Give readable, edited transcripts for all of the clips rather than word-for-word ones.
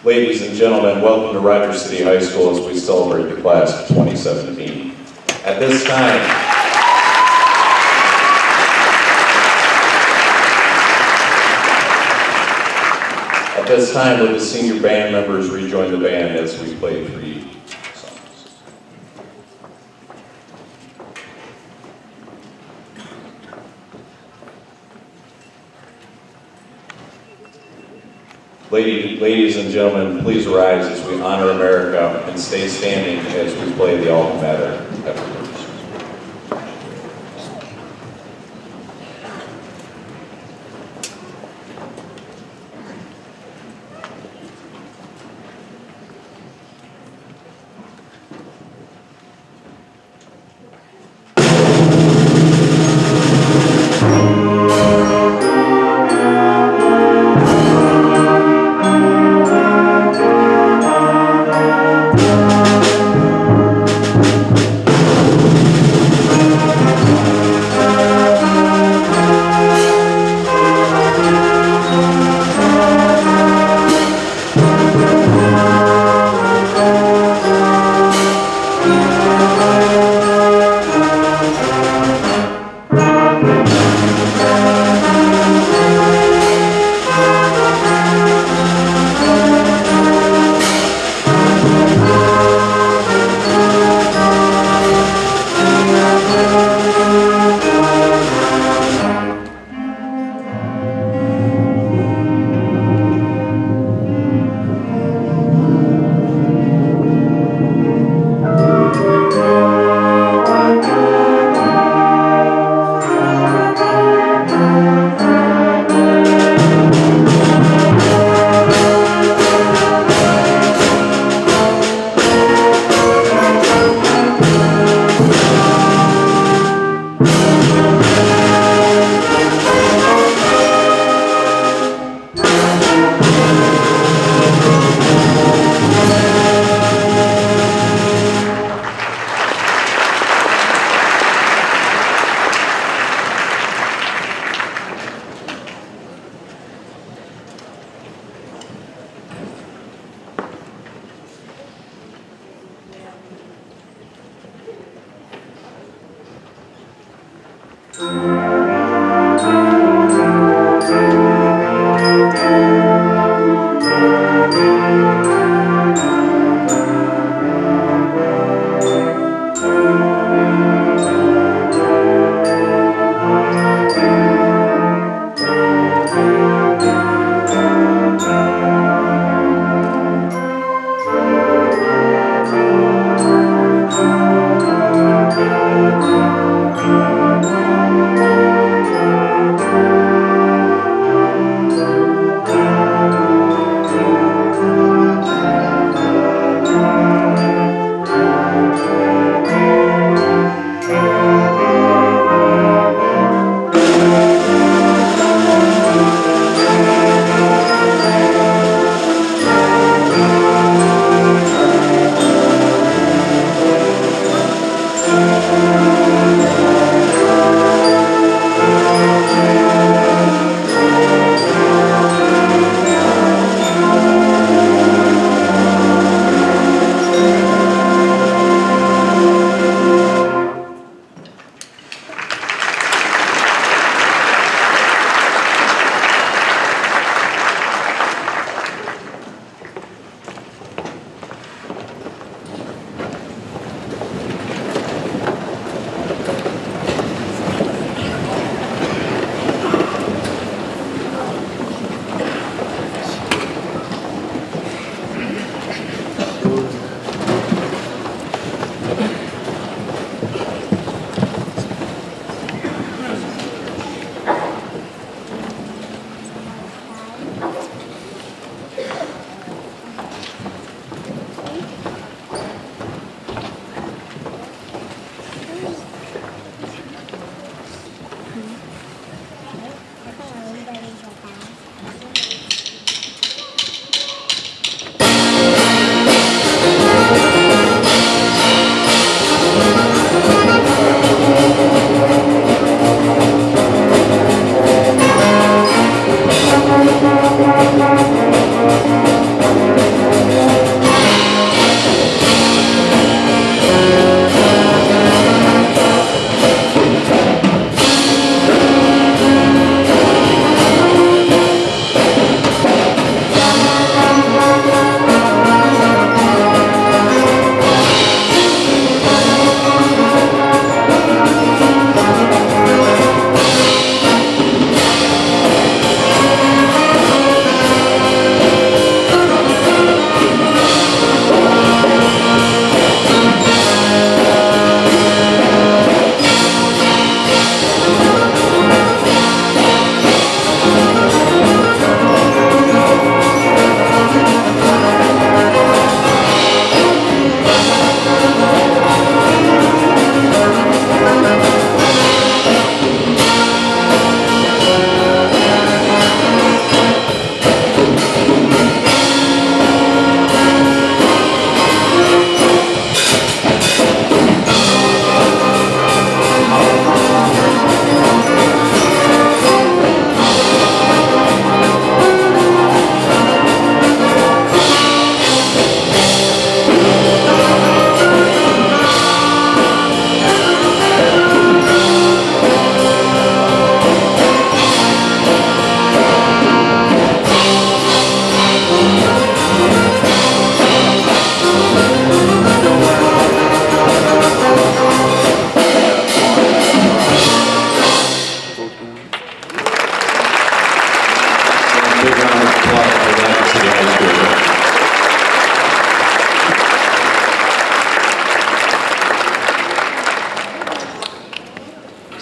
Ladies and gentlemen, welcome to Rogers City High School as we celebrate the class of 2017. At this time, will the senior band members rejoin the band as we play 3 songs. Ladies and gentlemen, please rise as we honor America and stay standing as we play the alma mater afterwards.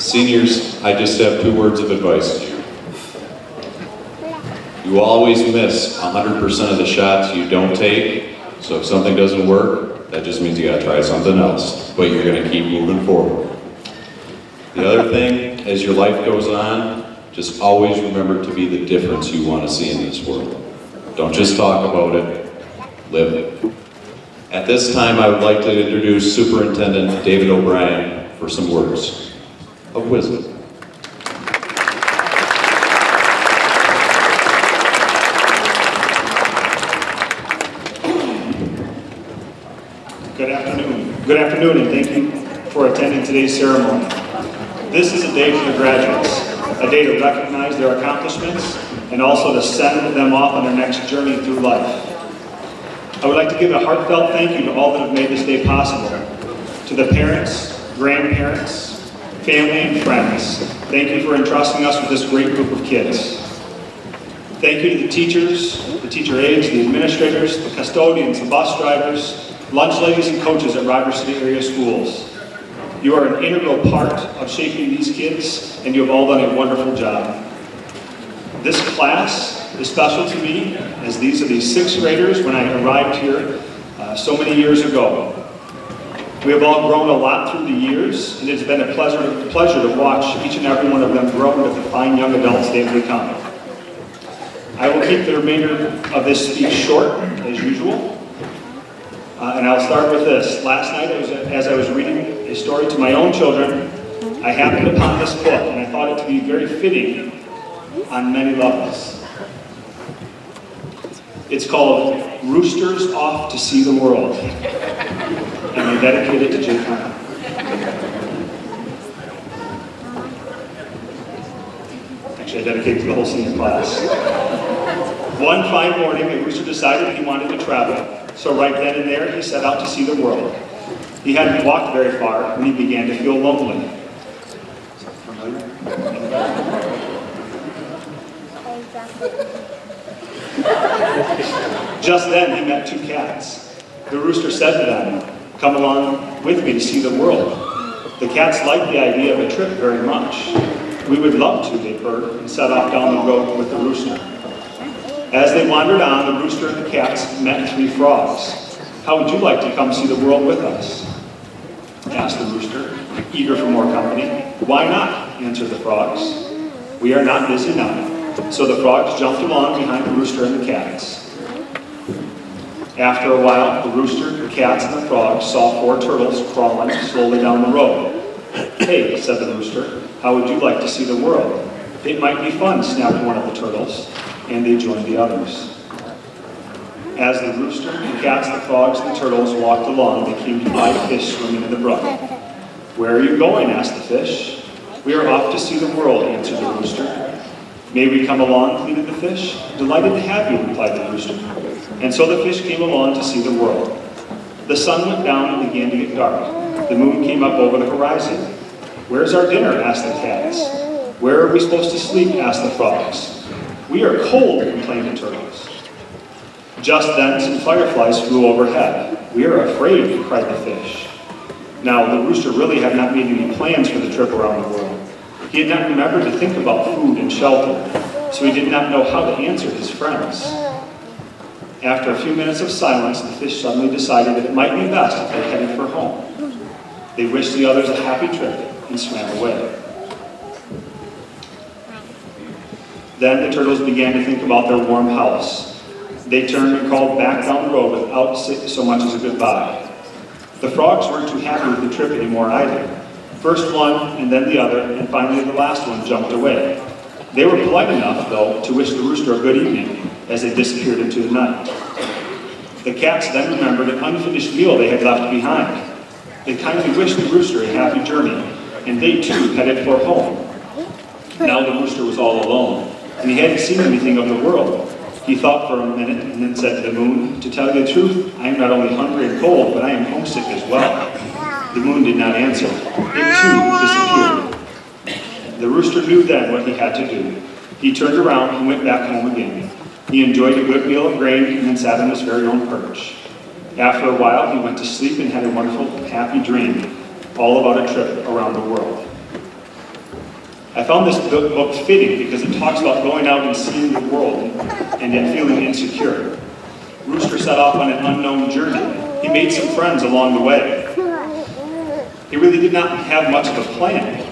Seniors, I just have 2 words of advice to you. You always miss 100% of the shots you don't take, so if something doesn't work, that just means you gotta try something else, but you're gonna keep moving forward. The other thing, as your life goes on, just always remember to be the difference you want to see in this world. Don't just talk about it, live it. At this time, I would like to introduce Superintendent David O'Brien for some words of wisdom. Good afternoon. Good afternoon, and thank you for attending today's ceremony. This is a day for the graduates, a day to recognize their accomplishments and also to send them off on their next journey through life. I would like to give a heartfelt thank you to all that have made this day possible. To the parents, grandparents, family, and friends, thank you for entrusting us with this great group of kids. Thank you to the teachers, the teacher aides, the administrators, the custodians, the bus drivers, lunch ladies, and coaches at Rogers City area schools. You are an integral part of shaping these kids, and you have all done a wonderful job. This class is special to me, as these are the 6th graders when I arrived here so many years ago. We have all grown a lot through the years, and it's been a pleasure to watch each and every one of them grow into the fine young adults they have become. I will keep the remainder of this speech short, as usual. And I'll start with this. Last night, as I was reading a story to my own children, I happened upon this book, and I thought it to be very fitting on many levels. It's called Roosters Off to See the World, and I dedicate it to Jake Hunter. Actually, I dedicate it to the whole senior class. One fine morning, a rooster decided he wanted to travel. So right then and there, he set out to see the world. He hadn't walked very far when he began to feel lonely. Just then, he met 2 cats. The rooster said to them, "Come along with me to see the world." The cats liked the idea of a trip very much. "We would love to," they purred, and set off down the road with the rooster. As they wandered on, the rooster and the cats met 3 frogs. "How would you like to come see the world with us?" asked the rooster, eager for more company. "Why not?" answered the frogs. "We are not busy now." So the frogs jumped along behind the rooster and the cats. After a while, the rooster, the cats, and the frogs saw 4 turtles crawling slowly down the road. "Hey," said the rooster, "how would you like to see the world?" "It might be fun," snapped one of the turtles, and they joined the others. As the rooster, the cats, the frogs, and the turtles walked along, they came to 5 fish swimming in the brook. "Where are you going?" asked the fish. "We are off to see the world," answered the rooster. "May we come along?" pleaded the fish. "Delighted to have you," replied the rooster. And so the fish came along to see the world. The sun went down and began to get dark. The moon came up over the horizon. "Where's our dinner?" asked the cats. "Where are we supposed to sleep?" asked the frogs. "We are cold," complained the turtles. Just then, some fireflies flew overhead. "We are afraid," cried the fish. Now, the rooster really had not made any plans for the trip around the world. He had not remembered to think about food and shelter, so he did not know how to answer his friends. After a few minutes of silence, the fish suddenly decided that it might be best if they headed for home. They wished the others a happy trip and swam away. Then the turtles began to think about their warm house. They turned and crawled back down the road without so much as a goodbye. The frogs weren't too happy with the trip anymore either. First one, and then the other, and finally the last one jumped away. They were polite enough, though, to wish the rooster a good evening as they disappeared into the night. The cats then remembered an unfinished meal they had left behind. They kindly wished the rooster a happy journey, and they too headed for home. Now the rooster was all alone, and he hadn't seen anything of the world. He thought for a minute and then said to the moon, "To tell you the truth, I am not only hungry and cold, but I am homesick as well." The moon did not answer. It too disappeared. The rooster knew then what he had to do. He turned around and went back home again. He enjoyed a good meal of grain and then sat on his very own perch. After a while, he went to sleep and had a wonderful, happy dream, all about a trip around the world. I found this book fitting because it talks about going out and seeing the world and yet feeling insecure. Rooster set off on an unknown journey. He made some friends along the way. He really did not have much of a plan.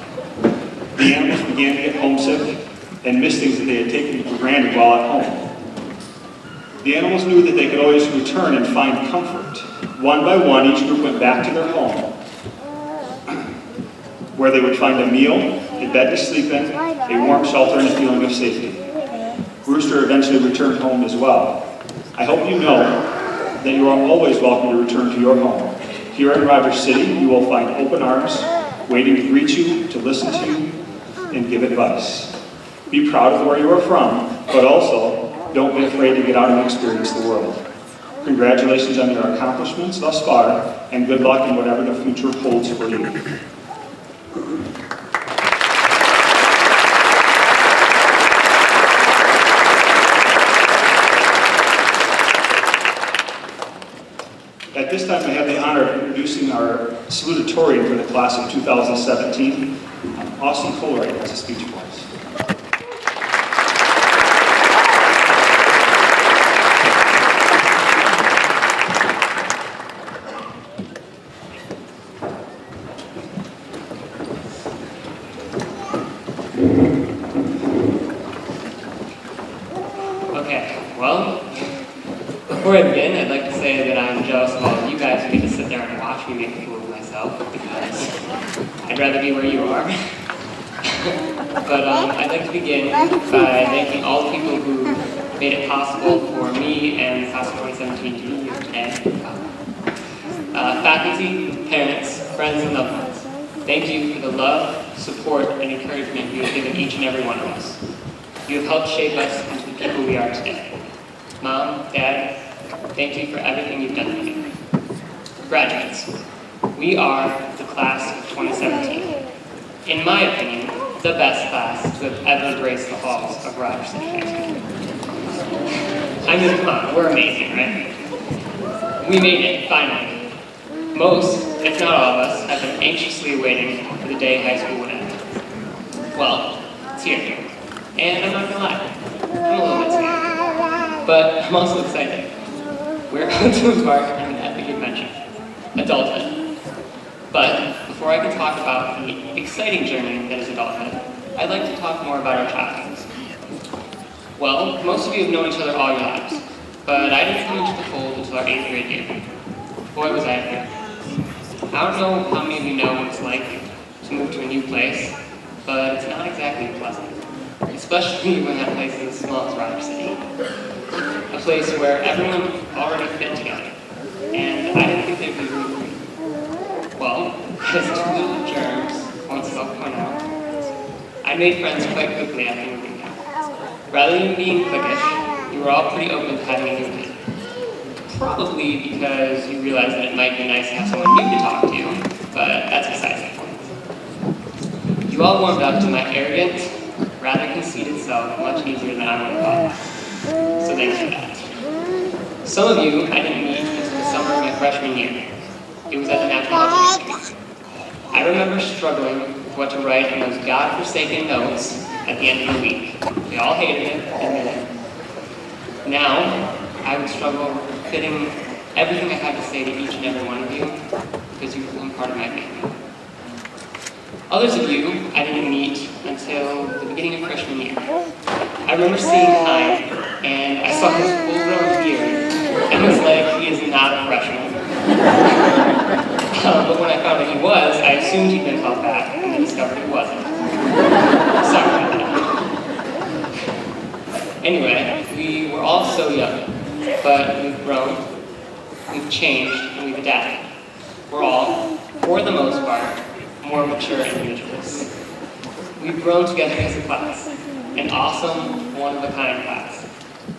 The animals began to get homesick and miss things that they had taken for granted while at home. The animals knew that they could always return and find comfort. One by one, each group went back to their home, where they would find a meal, a bed to sleep in, a warm shelter, and a feeling of safety. Rooster eventually returned home as well. I hope you know that you are always welcome to return to your home. Here in Rogers City, you will find open arms, waiting to greet you, to listen to you, and give advice. Be proud of where you are from, but also don't be afraid to get out and experience the world. Congratulations on your accomplishments thus far, and good luck in whatever the future holds for you. At this time, I have the honor of introducing our Salutatorian for the class of 2017. Austin Colroy has a speech for us. Okay, well, before I begin, I'd like to say that I'm jealous of all of you guys who get to sit there and watch me make a fool of myself, because I'd rather be where you are. But I'd like to begin by thanking all the people who made it possible for me and the class of 2017 to be here today. Faculty, parents, friends, and loved ones, thank you for the love, support, and encouragement you have given each and every one of us. You have helped shape us into the people we are today. Mom, Dad, thank you for everything you've done for me. Graduates, we are the class of 2017. In my opinion, the best class to have ever graced the halls of Rogers City High School. I mean, come on, we're amazing, right? We made it, finally. Most, if not all of us, have been anxiously waiting for the day high school would end. Well, it's here. And I'm not gonna lie, I'm a little bit scared. But I'm also excited. We're about to embark on an epic adventure, adulthood. But before I can talk about the exciting journey that is adulthood, I'd like to talk more about our childhoods. Well, most of you have known each other all your lives, but I didn't come into the fold until our 8th grade year. Boy, was I happy. I don't know how many of you know what it's like to move to a new place, but it's not exactly pleasant. Especially when that place is as small as Rogers City. A place where everyone already fit together. And I didn't think they'd be room for me. Well, as two little germs once point out, I made friends quite quickly after moving here. Rather than being cliquish, you were all pretty open to having a new kid. Probably because you realized that it might be nice to have someone new to talk to, but that's besides the point. You all warmed up to my arrogant, rather conceited self much easier than I would have thought. So thanks for that. Some of you I didn't meet until the summer of my freshman year. It was at the Natural History Institute. I remember struggling with what to write in those godforsaken notes at the end of the week. We all hated it, admit it. Now, I would struggle with fitting everything I had to say to each and every one of you because you've become part of my family. Others of you I didn't meet until the beginning of freshman year. I remember seeing Hein, and I saw his full-grown beard, and was like, he is not a freshman. But when I found that he was, I assumed he'd been held back, and then discovered he wasn't. Sorry about that. Anyway, we were all so young, but we've grown, we've changed, and we've adapted. We're all, for the most part, more mature individuals. We've grown together as a class, an awesome, one-of-a-kind class.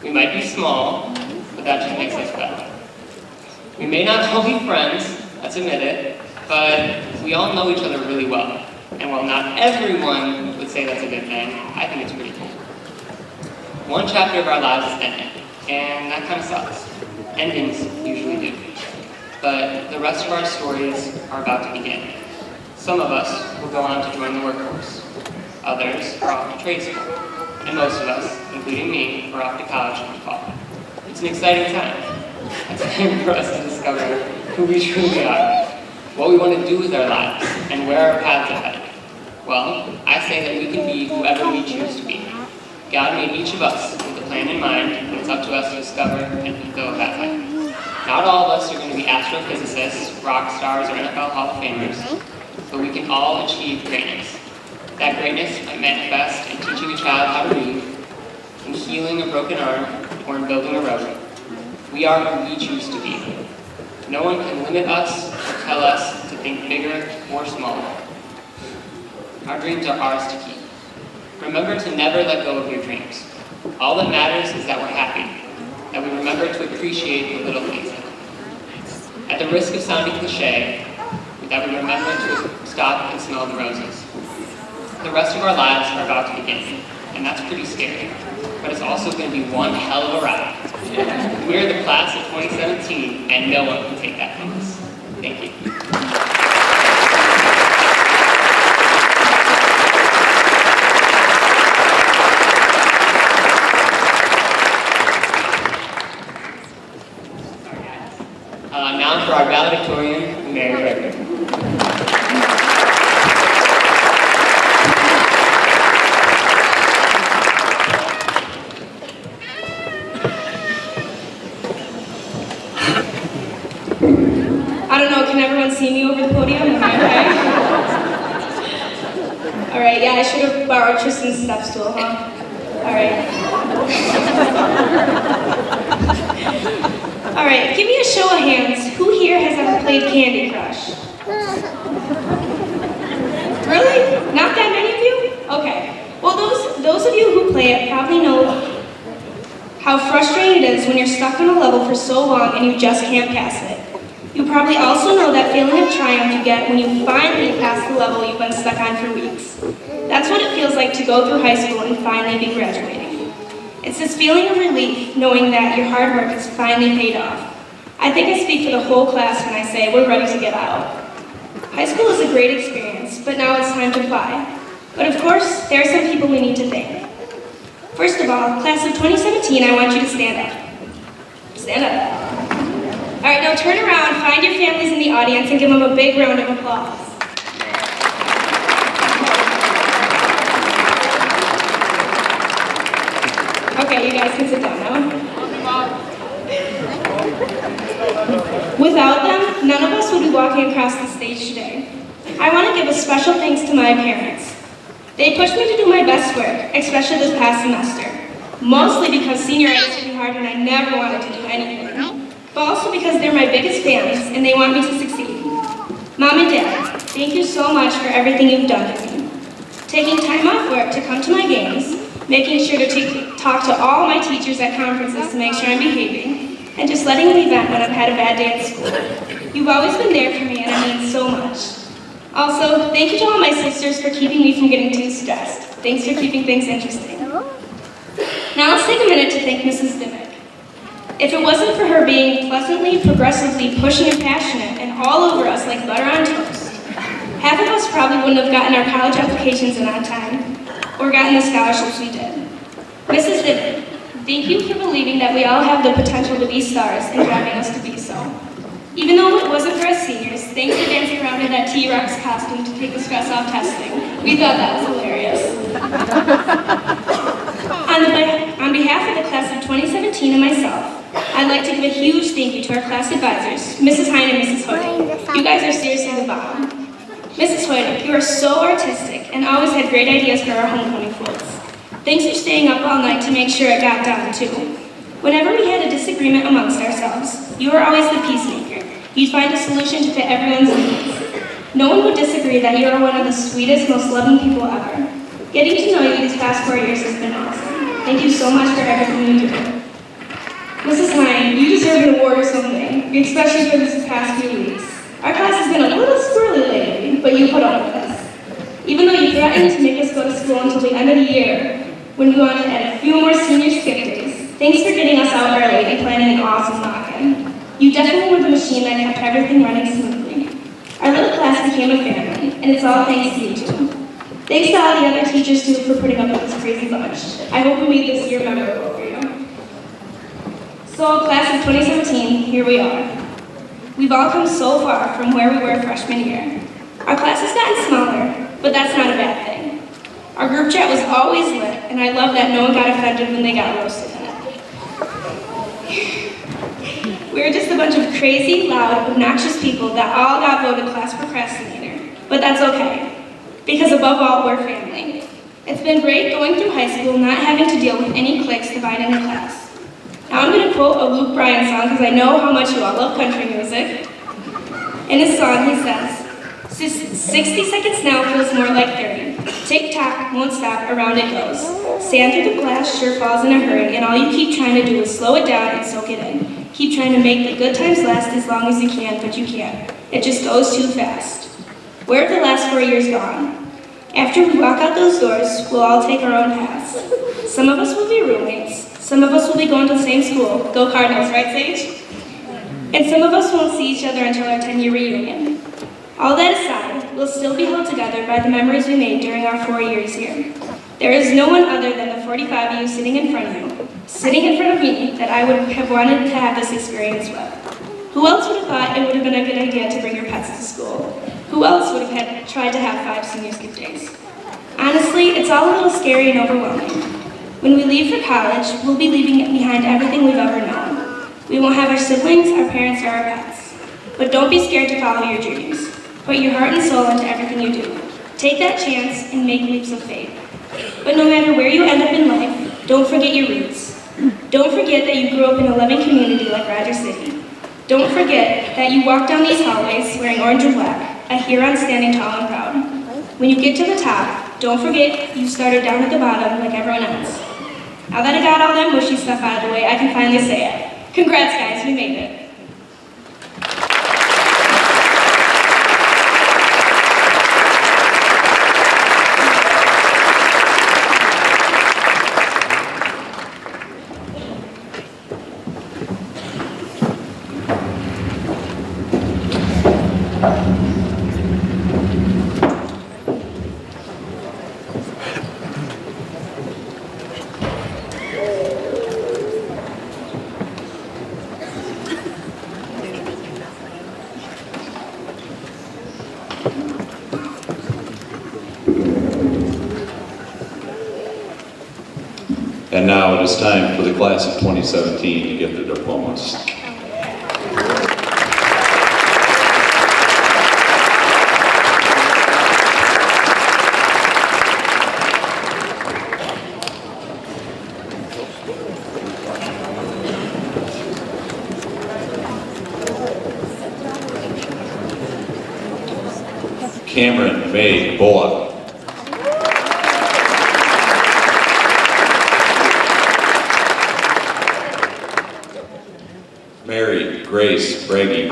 We might be small, but that just makes us better. We may not all be friends, let's admit it, but we all know each other really well. And while not everyone would say that's a good thing, I think it's pretty cool. One chapter of our lives is ending, and that kind of sucks. Endings usually do. But the rest of our stories are about to begin. Some of us will go on to join the workforce. Others are off to trade school. And most of us, including me, are off to college in the fall. It's an exciting time. It's time for us to discover who we truly are, what we want to do with our lives, and where our paths are headed. Well, I say that we can be whoever we choose to be. God made each of us with a plan in mind, and it's up to us to discover and fulfill that plan. Not all of us are going to be astrophysicists, rock stars, or NFL Hall of Famers, but we can all achieve greatness. That greatness might manifest in teaching a child how to read, in healing a broken arm, or in building a road. We are who we choose to be. No one can limit us or tell us to think bigger or smaller. Our dreams are ours to keep. Remember to never let go of your dreams. All that matters is that we're happy, that we remember to appreciate the little things. At the risk of sounding cliche, that we remember to stop and smell the roses. The rest of our lives are about to begin, and that's pretty scary, but it's also going to be one hell of a ride. We're the class of 2017, and no one can take that from us. Thank you. Now for our valedictorian, Mary Gregory. I don't know, can everyone see me over the podium? Am I okay? Alright, yeah, I should have borrowed Tristan's step stool, huh? Alright. Alright, give me a show of hands. Who here has ever played Candy Crush? Really? Not that many of you? Okay. Well, those of you who play it probably know how frustrating it is when you're stuck on a level for so long and you just can't pass it. You probably also know that feeling of triumph you get when you finally pass the level you've been stuck on for weeks. That's what it feels like to go through high school and finally be graduating. It's this feeling of relief knowing that your hard work has finally paid off. I think I speak for the whole class when I say we're ready to get out. High school is a great experience, but now it's time to fly. But of course, there are some people we need to thank. First of all, class of 2017, I want you to stand up. Stand up. All right, now turn around, find your families in the audience, and give them a big round of applause. Okay, you guys can sit down now. Without them, none of us would be walking across the stage today. I want to give a special thanks to my parents. They pushed me to do my best work, especially this past semester. Mostly because senior ed is pretty hard and I never wanted to do anything. But also because they're my biggest fans and they want me to succeed. Mom and Dad, thank you so much for everything you've done for me. Taking time off work to come to my games, making sure to talk to all my teachers at conferences to make sure I'm behaving, and just letting me vent when I've had a bad day at school. You've always been there for me and it means so much. Also, thank you to all my sisters for keeping me from getting too stressed. Thanks for keeping things interesting. Now let's take a minute to thank Mrs. Dimmick. If it wasn't for her being pleasantly, progressively pushing and passionate and all over us like butter on toast, half of us probably wouldn't have gotten our college applications in on time or gotten the scholarships we did. Mrs. Dimmick, thank you for believing that we all have the potential to be stars and driving us to be so. Even though it wasn't for us seniors, thanks for dancing around in that T-Rex costume to take the stress off testing. We thought that was hilarious. On behalf of the class of 2017 and myself, I'd like to give a huge thank you to our class advisors, Mrs. Hine and Mrs. Hoyt. You guys are seriously the bomb. Mrs. Hoyt, you are so artistic and always had great ideas for our homecoming floats. Thanks for staying up all night to make sure it got done, too. Whenever we had a disagreement amongst ourselves, you were always the peacemaker. You'd find a solution to fit everyone's needs. No one would disagree that you are one of the sweetest, most loving people ever. Getting to know you these past 4 years has been awesome. Thank you so much for everything you do. Mrs. Hine, you deserve an award or something, especially for this past few weeks. Our class has been a little squirrely lately, but you put up with us. Even though you threatened to make us go to school until the end of the year, when we wanted to add a few more senior skip days, thanks for getting us out early and planning an awesome lock-in. You definitely were the machine that kept everything running smoothly. Our little class became a family, and it's all thanks to you two. Thanks to all the other teachers too for putting up with this crazy bunch. I hope we made this year memorable for you. So, class of 2017, here we are. We've all come so far from where we were freshman year. Our class has gotten smaller, but that's not a bad thing. Our group chat was always lit, and I love that no one got offended when they got roasted in it. We were just a bunch of crazy, loud, obnoxious people that all got voted class procrastinator, but that's okay. Because above all, we're family. It's been great going through high school not having to deal with any cliques dividing the class. Now I'm going to quote a Luke Bryan song because I know how much you all love country music. In his song, he says, 60 seconds now feels more like 30. Tick-tock, won't stop, around it goes. Sand through the glass sure falls in a hurry, and all you keep trying to do is slow it down and soak it in. Keep trying to make the good times last as long as you can, but you can't. It just goes too fast. Where have the last 4 years gone? After we walk out those doors, we'll all take our own paths. Some of us will be roommates. Some of us will be going to the same school. Go Cardinals, right, Sage? And some of us won't see each other until our 10-year reunion. All that aside, we'll still be held together by the memories we made during our 4 years here. There is no one other than the 45 of you sitting in front of me, that I would have wanted to have this experience with. Who else would have thought it would have been a good idea to bring your pets to school? Who else would have tried to have 5 senior skip days? Honestly, it's all a little scary and overwhelming. When we leave for college, we'll be leaving behind everything we've ever known. We won't have our siblings, our parents, or our pets. But don't be scared to follow your dreams. Put your heart and soul into everything you do. Take that chance and make leaps of faith. But no matter where you end up in life, don't forget your roots. Don't forget that you grew up in a loving community like Rogers City. Don't forget that you walk down these hallways wearing orange and black, a Huron standing tall and proud. When you get to the top, don't forget you started down at the bottom like everyone else. Now that I got all that mushy stuff out of the way, I can finally say it. Congrats, guys, we made it. And now it is time for the class of 2017 to get their diplomas. Cameron May Bullock. Mary Grace Braggy.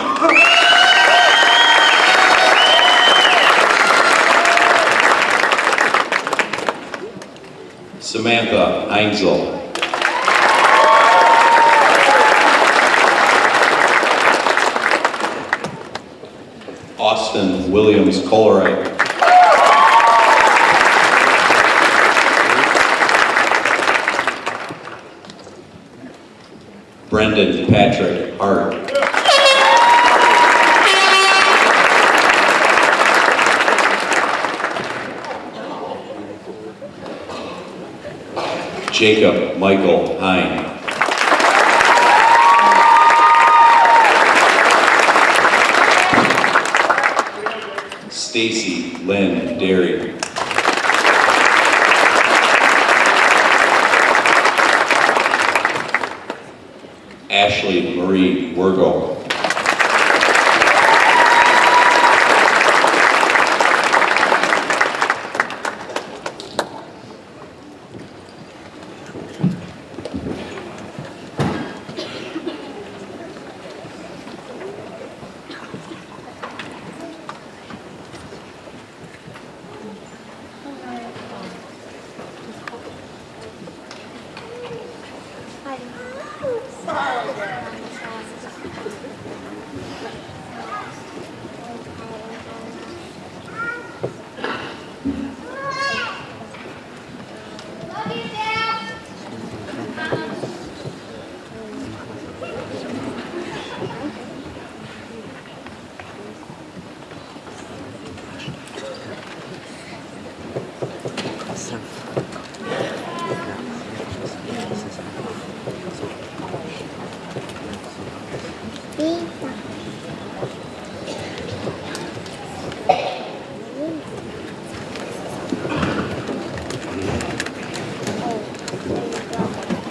Samantha Heinzel. Austin Williams Coleright. Brendan Patrick Hart. Jacob Michael Hine. Stacy Lynn Derry. Ashley Marie Wergo.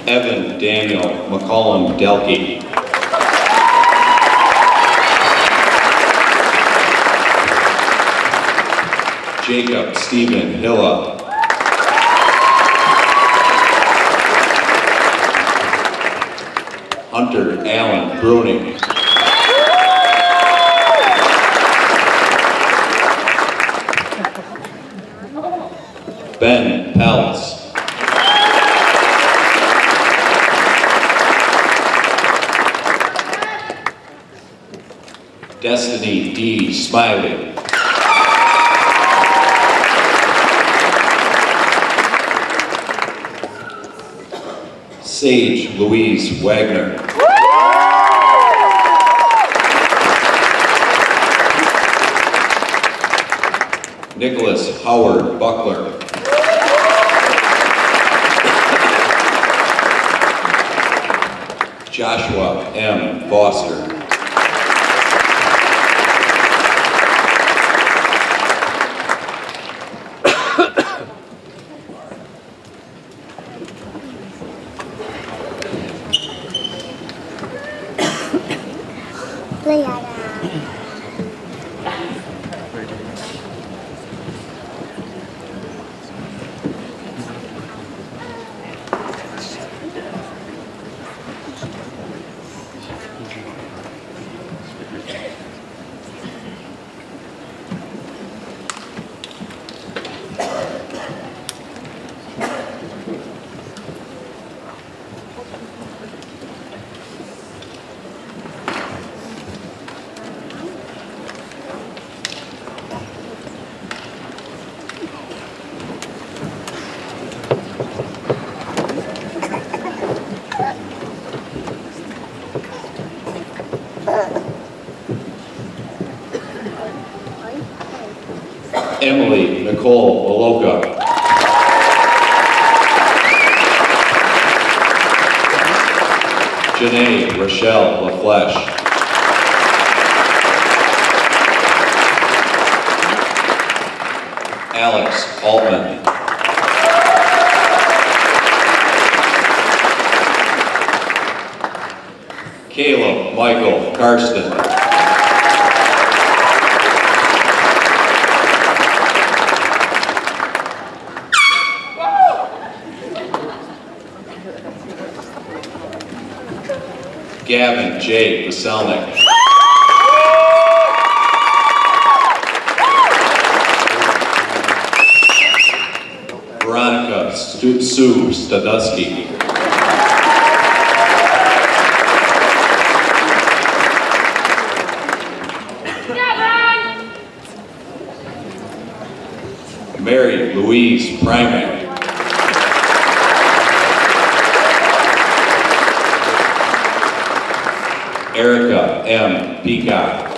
Evan Daniel McCollum Delkey. Jacob Stephen Hilla. Hunter Allen Bruning. Ben Peltz. Destiny D. Smiley. Sage Louise Wagner. Nicholas Howard Buckler. Joshua M. Foster. Emily Nicole Aloka. Janae Rochelle LaFleche. Alex Altman. Caleb Michael Karsten. Gavin J. Vaselnik. Veronica Sue Stadusky. Mary Louise Primack. Erica M. Peacock.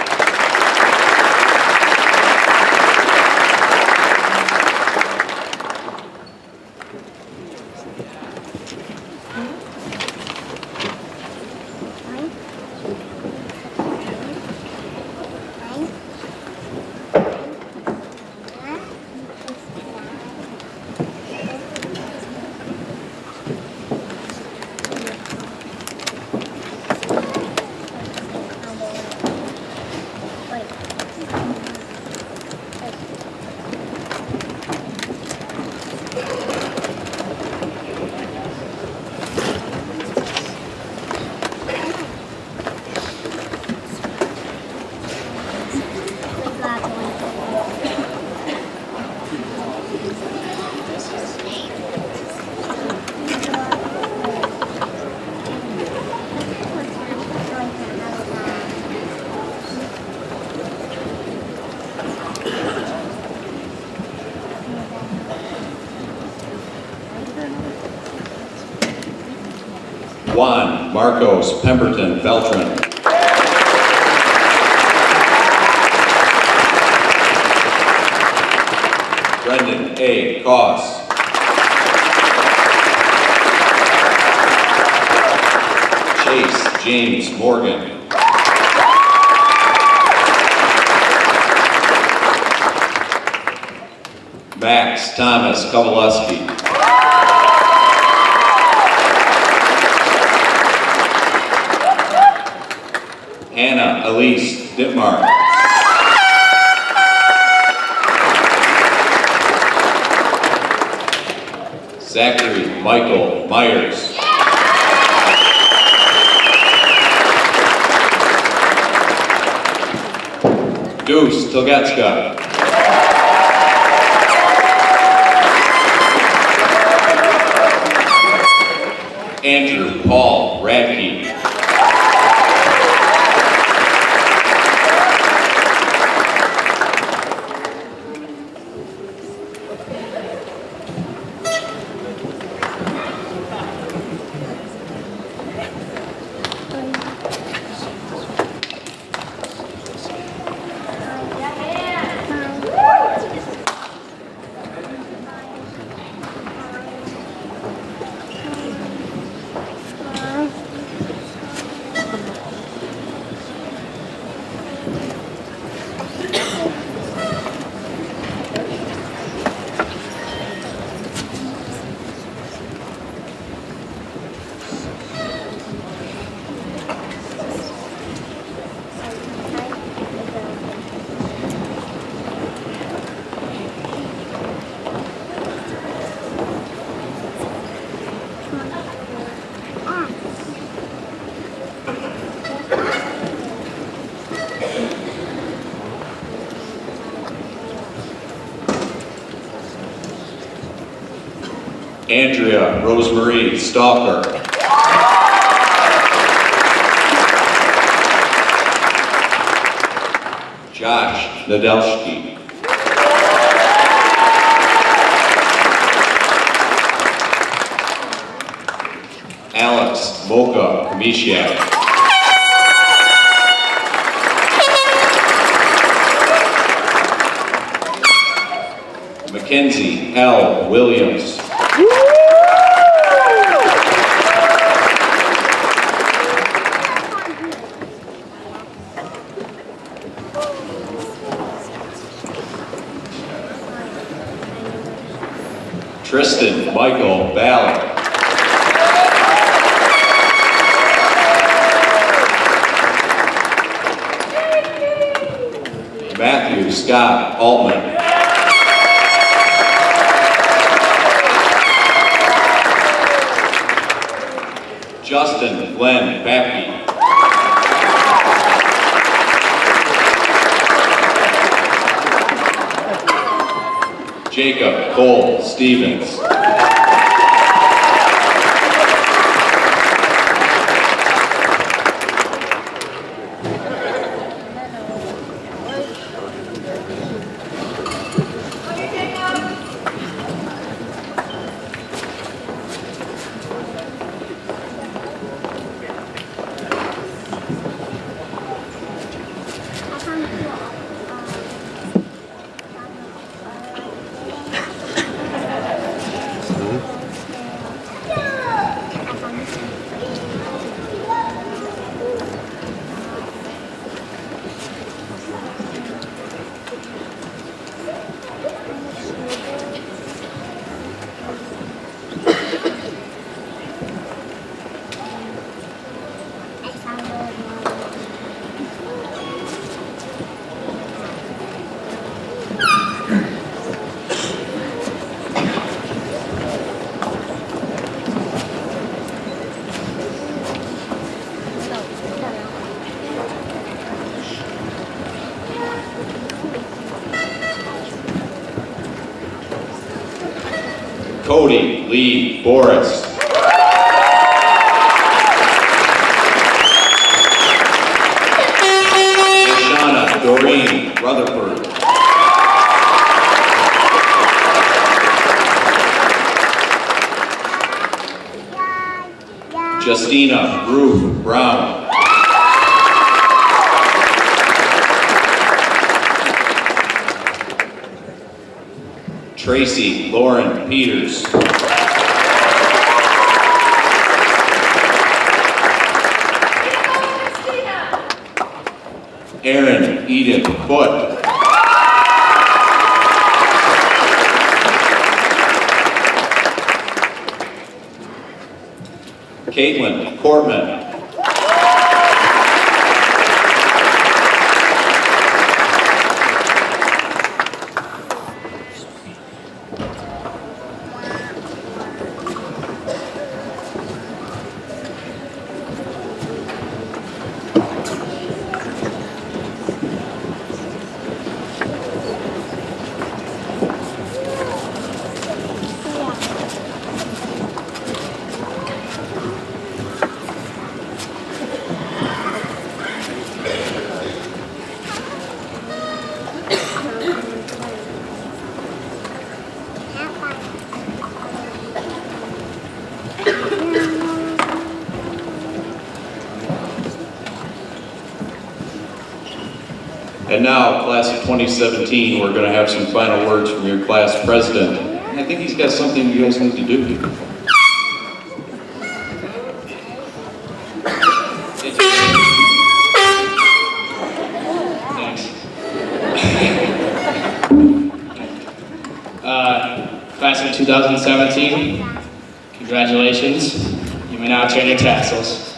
Juan Marcos Pemberton Beltran. Brendan A. Koss. Chase James Morgan. Max Thomas Kowaleski. Elise Dittmar. Zachary Michael Myers. Deuce Tilgetska. Andrew Paul Radke. Andrea Rosemarie Stalker. Josh Nadelski. Alex Mocha Kamishiak. Mackenzie L. Williams. Tristan Michael Ballard. Matthew Scott Altman. Justin Glenn Bapke. Jacob Cole Stevens. Cody Lee Boris. Shauna Doreen Rutherford. Justina Ruth Brown. Tracy Lauren Peters. Erin Edith Foote. Caitlin Cortman. And now, class of 2017, we're going to have some final words from your class president. And I think he's got something you guys need to do. Thanks. Class of 2017, congratulations. You may now turn your tassels.